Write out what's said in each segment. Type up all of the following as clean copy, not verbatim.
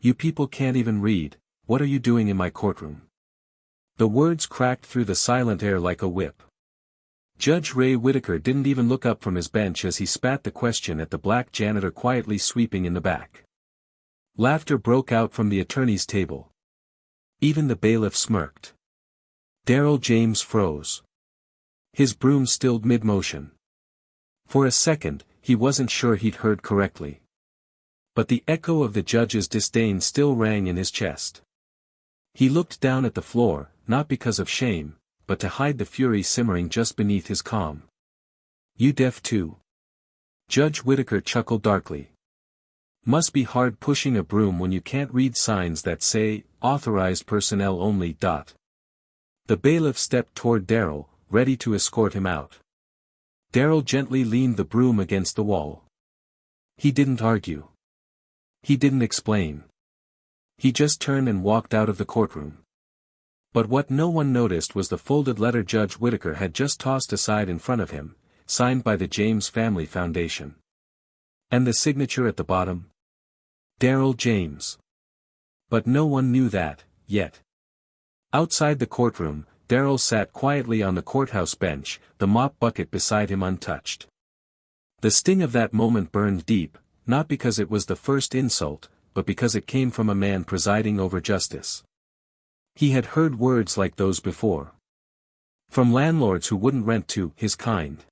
You people can't even read, what are you doing in my courtroom? The words cracked through the silent air like a whip. Judge Ray Whittaker didn't even look up from his bench as he spat the question at the black janitor quietly sweeping in the back. Laughter broke out from the attorney's table. Even the bailiff smirked. Darrell James froze. His broom stilled mid-motion. For a second, he wasn't sure he'd heard correctly. But the echo of the judge's disdain still rang in his chest. He looked down at the floor, not because of shame, but to hide the fury simmering just beneath his calm. You deaf too? Judge Whittaker chuckled darkly. Must be hard pushing a broom when you can't read signs that say, authorized personnel only. The bailiff stepped toward Darrell, ready to escort him out. Darrell gently leaned the broom against the wall. He didn't argue. He didn't explain. He just turned and walked out of the courtroom. But what no one noticed was the folded letter Judge Whittaker had just tossed aside in front of him, signed by the James Family Foundation. And the signature at the bottom? Darrell James. But no one knew that, yet. Outside the courtroom, Darrell sat quietly on the courthouse bench, the mop bucket beside him untouched. The sting of that moment burned deep, not because it was the first insult, but because it came from a man presiding over justice. He had heard words like those before. From landlords who wouldn't rent to his kind.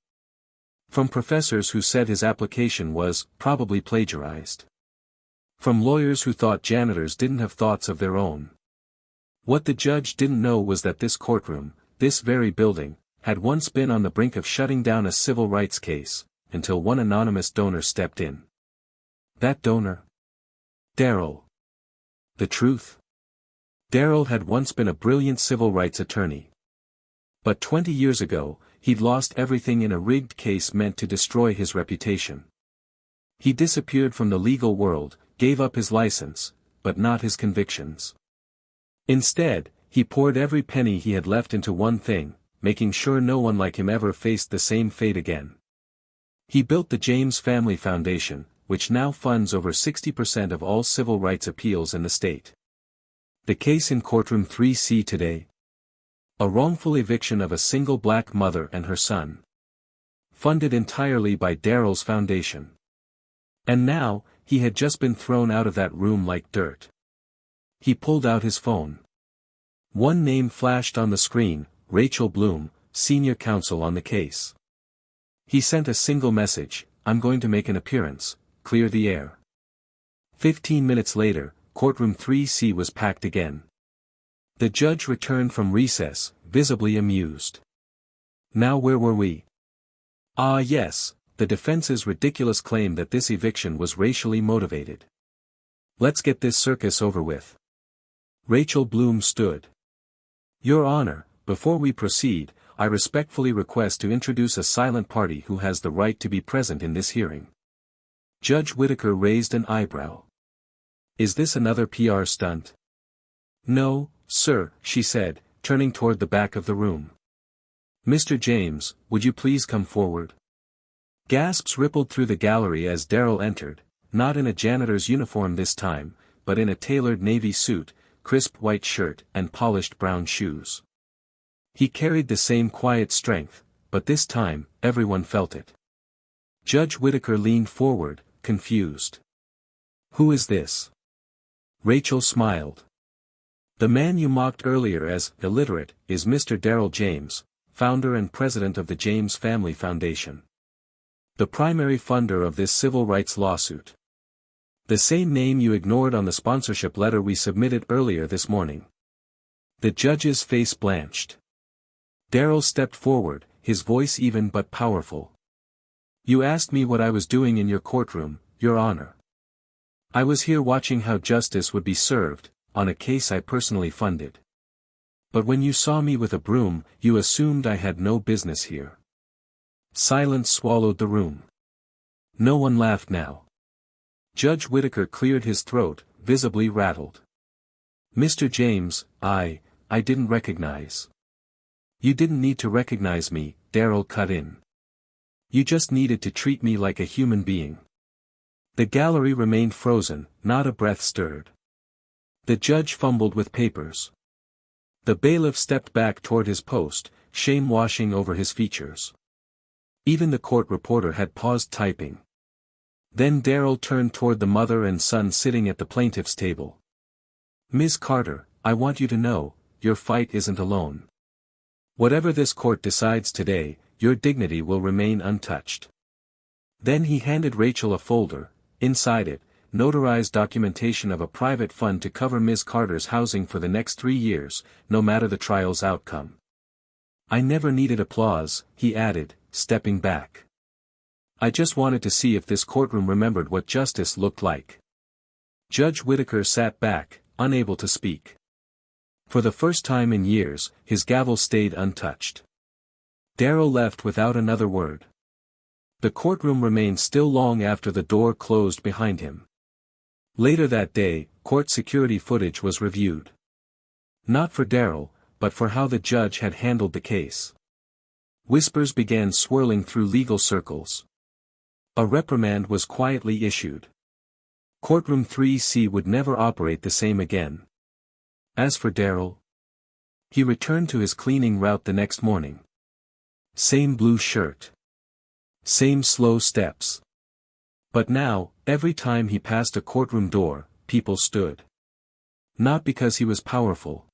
From professors who said his application was probably plagiarized. From lawyers who thought janitors didn't have thoughts of their own. What the judge didn't know was that this courtroom, this very building, had once been on the brink of shutting down a civil rights case, until one anonymous donor stepped in. That donor? Darrell. The truth? Darrell had once been a brilliant civil rights attorney. But 20 years ago, he'd lost everything in a rigged case meant to destroy his reputation. He disappeared from the legal world, gave up his license, but not his convictions. Instead, he poured every penny he had left into one thing, making sure no one like him ever faced the same fate again. He built the James Family Foundation, which now funds over 60% of all civil rights appeals in the state. The case in Courtroom 3C today. A wrongful eviction of a single black mother and her son. Funded entirely by Darrell's foundation. And now, he had just been thrown out of that room like dirt. He pulled out his phone. One name flashed on the screen, Rachel Bloom, senior counsel on the case. He sent a single message, I'm going to make an appearance, clear the air. 15 minutes later, Courtroom 3C was packed again. The judge returned from recess, visibly amused. Now where were we? Ah yes, the defense's ridiculous claim that this eviction was racially motivated. Let's get this circus over with. Rachel Bloom stood. Your Honor, before we proceed, I respectfully request to introduce a silent party who has the right to be present in this hearing. Judge Whittaker raised an eyebrow. Is this another PR stunt? No, sir, she said, turning toward the back of the room. Mr. James, would you please come forward? Gasps rippled through the gallery as Darrell entered, not in a janitor's uniform this time, but in a tailored navy suit, crisp white shirt and polished brown shoes. He carried the same quiet strength, but this time, everyone felt it. Judge Whittaker leaned forward, confused. Who is this? Rachel smiled. The man you mocked earlier as illiterate is Mr. Darrell James, founder and president of the James Family Foundation. The primary funder of this civil rights lawsuit. The same name you ignored on the sponsorship letter we submitted earlier this morning. The judge's face blanched. Darrell stepped forward, his voice even but powerful. You asked me what I was doing in your courtroom, Your Honor. I was here watching how justice would be served, on a case I personally funded. But when you saw me with a broom, you assumed I had no business here. Silence swallowed the room. No one laughed now. Judge Whittaker cleared his throat, visibly rattled. Mr. James, I didn't recognize. You didn't need to recognize me, Darrell cut in. You just needed to treat me like a human being. The gallery remained frozen, not a breath stirred. The judge fumbled with papers. The bailiff stepped back toward his post, shame washing over his features. Even the court reporter had paused typing. Then Darrell turned toward the mother and son sitting at the plaintiff's table. "Ms. Carter, I want you to know, your fight isn't alone. Whatever this court decides today, your dignity will remain untouched." Then he handed Rachel a folder, inside it, notarized documentation of a private fund to cover Ms. Carter's housing for the next 3 years, no matter the trial's outcome. "I never needed applause," he added, stepping back. "I just wanted to see if this courtroom remembered what justice looked like." Judge Whittaker sat back, unable to speak. For the first time in years, his gavel stayed untouched. Darrell left without another word. The courtroom remained still long after the door closed behind him. Later that day, court security footage was reviewed. Not for Darrell, but for how the judge had handled the case. Whispers began swirling through legal circles. A reprimand was quietly issued. Courtroom 3C would never operate the same again. As for Darrell, he returned to his cleaning route the next morning. Same blue shirt. Same slow steps. But now, every time he passed a courtroom door, people stood. Not because he was powerful,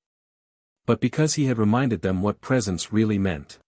but because he had reminded them what presence really meant.